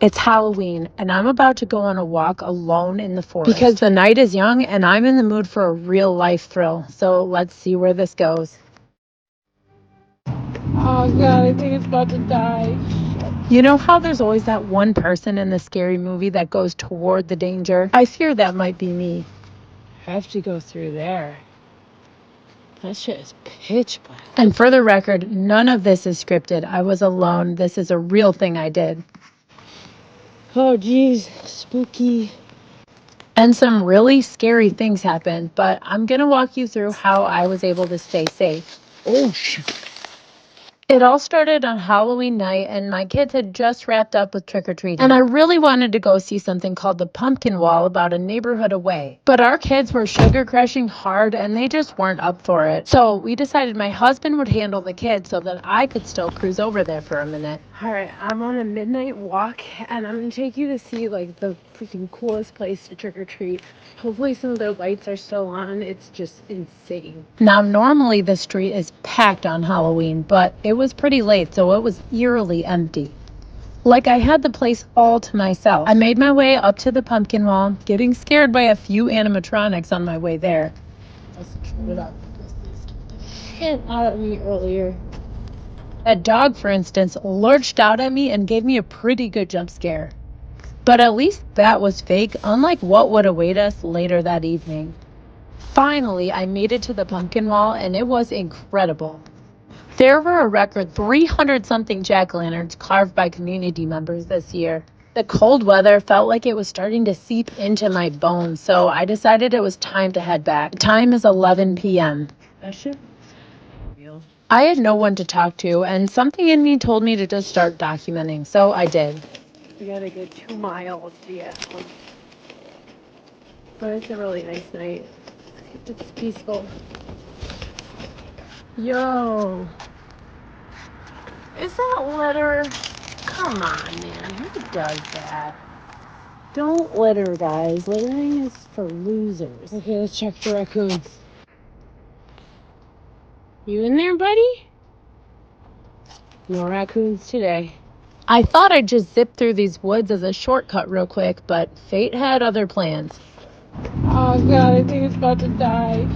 It's Halloween, and I'm about to go on a walk alone in the forest. Because the night is young, and I'm in the mood for a real-life thrill. So let's see where this goes. Oh god, I think it's about to die. You know how there's always that one person in the scary movie that goes toward the danger? I fear that might be me. I have to go through there. That shit is pitch black. And for the record, none of this is scripted. I was alone. This is a real thing I did. Oh geez, spooky. And some really scary things happened, but I'm going to walk you through how I was able to stay safe. Oh shit. It all started on Halloween night, and my kids had just wrapped up with trick-or-treating. And I really wanted to go see something called the Pumpkin Wall about a neighborhood away. But our kids were sugar crushing hard, and they just weren't up for it. So we decided my husband would handle the kids so that I could still cruise over there for a minute. Alright, I'm on a midnight walk and I'm gonna take you to see like the freaking coolest place to trick or treat. Hopefully some of the lights are still on. It's just insane. Now, normally the street is packed on Halloween, but it was pretty late, so it was eerily empty. Like I had the place all to myself. I made my way up to the pumpkin wall, getting scared by a few animatronics on my way there. Let's turn it up. Shit out of me earlier. That dog, for instance, lurched out at me and gave me a pretty good jump scare. But at least that was fake, unlike what would await us later that evening. Finally, I made it to the pumpkin wall, and it was incredible. There were a record 300-something jack-o'-lanterns carved by community members this year. The cold weather felt like it was starting to seep into my bones, so I decided it was time to head back. The time is 11 p.m. That shit real. I had no one to talk to, and something in me told me to just start documenting, so I did. We gotta get 2 miles to get home. But it's a really nice night. It's peaceful. Yo. Is that litter? Come on, man. Who does that? Don't litter, guys. Littering is for losers. Okay, let's check for raccoons. You in there, buddy? No raccoons today. I thought I'd just zip through these woods as a shortcut real quick, but fate had other plans. Oh god, I think it's about to die.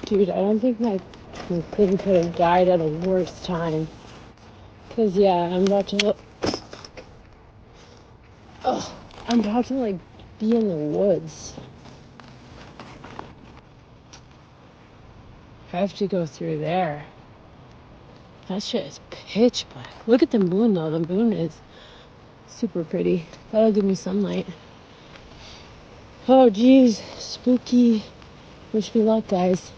Dude, I don't think my thing could have died at a worse time. Cause yeah, I'm about to like be in the woods. I have to go through there. That shit is pitch black. Look at the moon though. The moon is super pretty. That'll give me sunlight. Oh geez, spooky. Wish me luck, guys.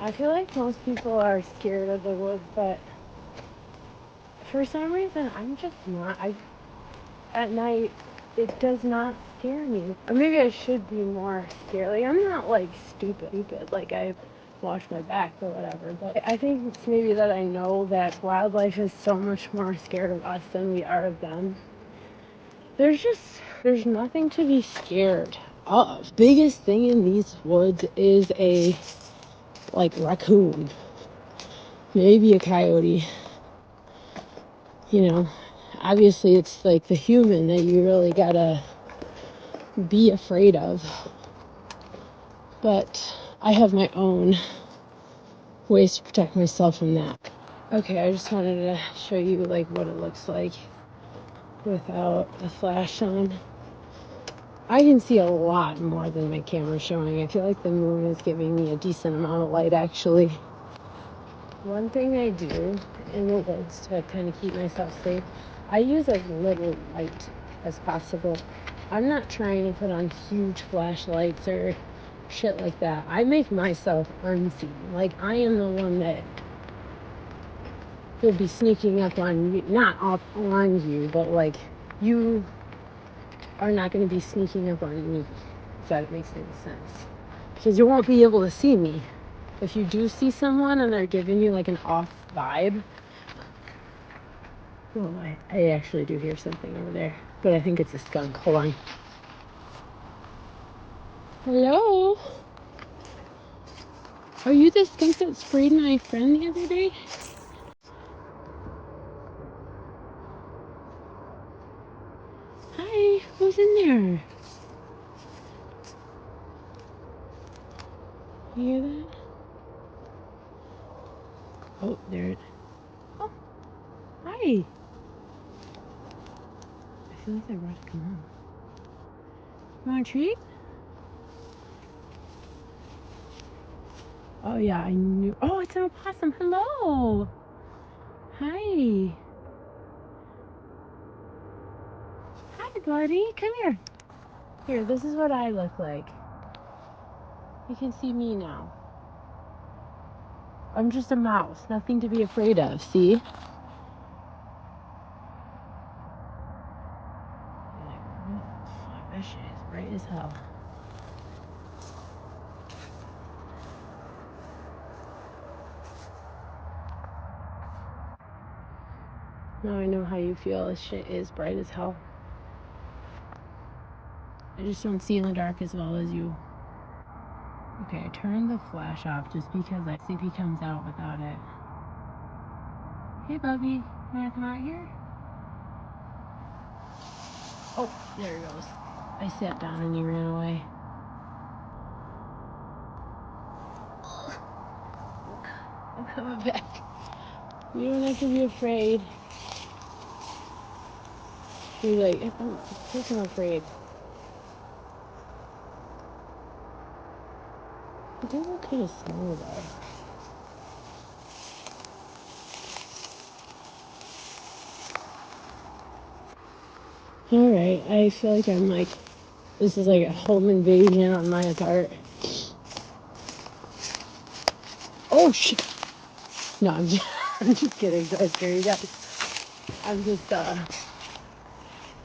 I feel like most people are scared of the woods, but for some reason I'm just not. At night it does not scare me. Or maybe I should be more scared. Like I'm not like stupid. Like I watch my back or whatever. But I think it's maybe that I know that wildlife is so much more scared of us than we are of them. There's nothing to be scared of. Biggest thing in these woods is a raccoon. Maybe a coyote. You know, obviously it's like the human that you really gotta be afraid of. But I have my own ways to protect myself from that. Okay, I just wanted to show you like what it looks like without the flash on. I can see a lot more than my camera's showing. I feel like the moon is giving me a decent amount of light actually. One thing I do in the woods to kind of keep myself safe, I use as little light as possible. I'm not trying to put on huge flashlights or shit like that. I make myself unseen. Like I am the one that will be sneaking up on you, not up on you, but like you are not going to be sneaking up on me, if that makes any sense. Because you won't be able to see me. If you do see someone and they're giving you like an off vibe, well, I actually do hear something over there, but I think it's a skunk. Hold on. Hello? Are you the skunk that sprayed my friend the other day? Who's in there? You hear that? Oh, there it. Oh, hi. I feel like I brought to come home. You want a treat? Oh yeah, I knew. Oh, it's an opossum. Hello. Hi. Hi, buddy. Come here. Here, this is what I look like. You can see me now. I'm just a mouse. Nothing to be afraid of. See? That shit is bright as hell. Now I know how you feel. This shit is bright as hell. I just don't see in the dark as well as you. Okay, I turned the flash off just because I think he comes out without it. Hey, Bubby. You wanna come out here? Oh, there he goes. I sat down and he ran away. I'm coming back. You don't have to be afraid. You're like, I'm afraid. But they look kind of small though. Alright, I feel like I'm like, this is like a home invasion on my part. Oh shit! No, I'm just kidding. Sorry, scare you guys. I'm just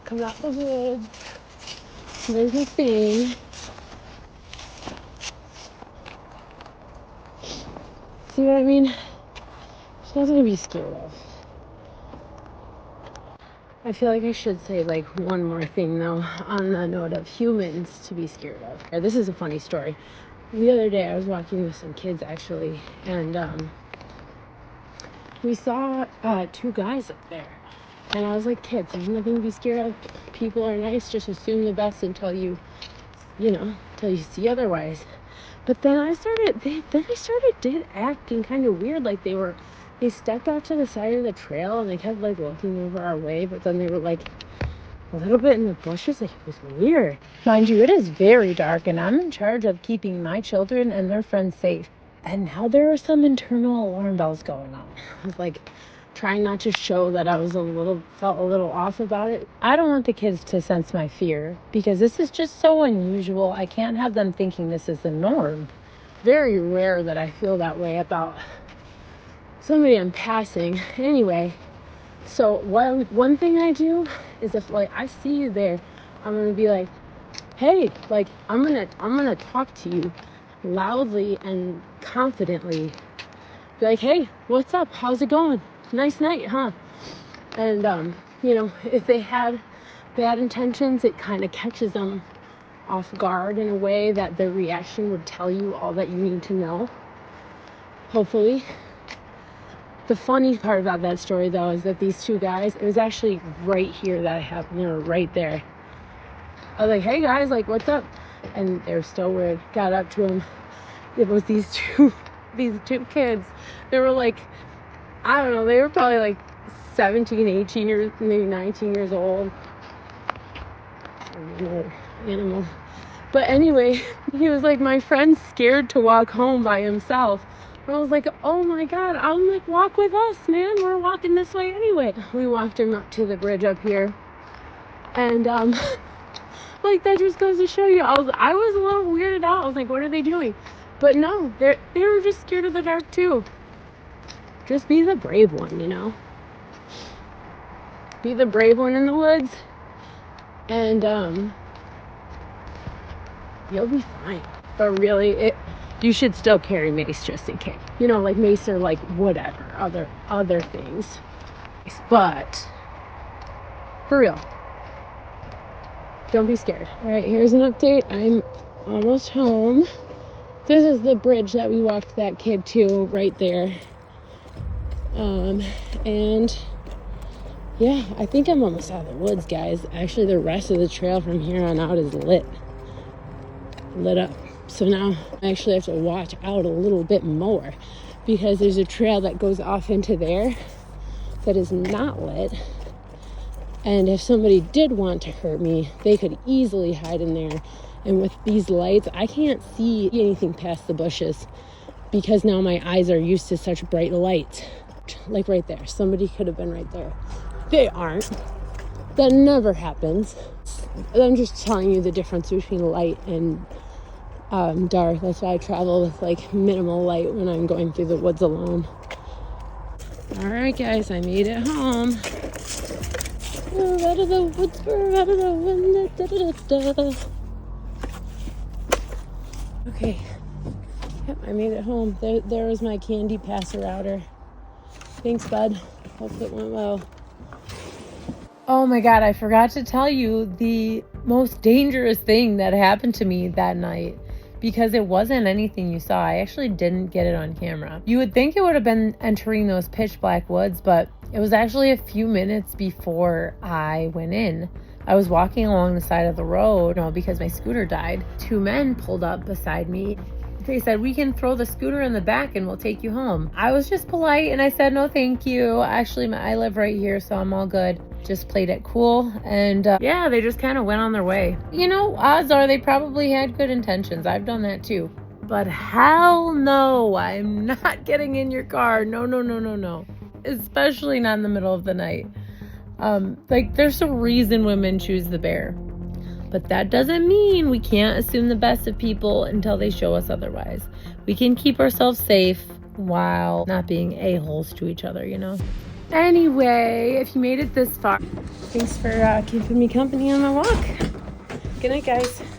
coming out the woods. There's my thing. See what I mean? There's nothing to be scared of. I feel like I should say like one more thing though on the note of humans to be scared of. This is a funny story. The other day I was walking with some kids actually, and we saw two guys up there. And I was like, kids, there's nothing to be scared of. People are nice. Just assume the best until you see otherwise. But then they started acting kind of weird. Like they stepped out to the side of the trail and they kept like looking over our way. But then they were like a little bit in the bushes. Like it was weird. Mind you, it is very dark and I'm in charge of keeping my children and their friends safe. And now there are some internal alarm bells going on. I was like trying not to show that I was felt a little off about it. I don't want the kids to sense my fear because this is just so unusual. I can't have them thinking this is the norm. Very rare that I feel that way about somebody I'm passing. Anyway, so one thing I do is if like I see you there, I'm gonna be like, hey, like I'm gonna talk to you loudly and confidently. Be like, hey, what's up? How's it going? Nice night, huh? And if they had bad intentions, it kind of catches them off guard in a way that their reaction would tell you all that you need to know. Hopefully. The funny part about that story though is that these two guys, it was actually right here that it happened. They were right there. I was like, hey guys, like what's up? And they were still weird. Got up to them. It was these two kids. They were like, I don't know, they were probably like 17, 18 years, maybe 19 years old. Animal. But anyway, he was like, my friend's scared to walk home by himself. And I was like, oh my God, I'm like, walk with us, man. We're walking this way anyway. We walked him up to the bridge up here. And like that just goes to show you, I was a little weirded out. I was like, what are they doing? But no, they were just scared of the dark too. Just be the brave one, you know? Be the brave one in the woods. And you'll be fine. But really, you should still carry mace just in case. You know, like mace or like whatever, other things. But for real, don't be scared. All right, here's an update. I'm almost home. This is the bridge that we walked that kid to right there. And Yeah, I think I'm almost out of the woods, guys. Actually, the rest of the trail from here on out is lit up. So now I actually have to watch out a little bit more because there's a trail that goes off into there that is not lit. And if somebody did want to hurt me, they could easily hide in there. And with these lights, I can't see anything past the bushes because now my eyes are used to such bright lights. Like right there, somebody could have been right there. They aren't. That never happens. I'm just telling you the difference between light and dark. That's why I travel with like minimal light when I'm going through the woods alone. All right, guys, I made it home. We're out of the woods. We're out of the wind. Da, da, da, da. Okay. Yep, I made it home. There was my candy passer outer. Thanks, bud. Hope it went well. Oh my God, I forgot to tell you the most dangerous thing that happened to me that night. Because it wasn't anything you saw. I actually didn't get it on camera. You would think it would have been entering those pitch black woods, but it was actually a few minutes before I went in. I was walking along the side of the road, because my scooter died. 2 men pulled up beside me. They said, "We can throw the scooter in the back and we'll take you home." I was just polite and I said, "No, thank you. Actually, I live right here, so I'm all good." Just played it cool. And yeah, they just kind of went on their way. Odds are they probably had good intentions. I've done that too. But hell no, I'm not getting in your car. No, no, no, no, no. Especially not in the middle of the night. There's a reason women choose the bear. But that doesn't mean we can't assume the best of people until they show us otherwise. We can keep ourselves safe while not being a-holes to each other, Anyway, if you made it this far, thanks for keeping me company on my walk. Good night, guys.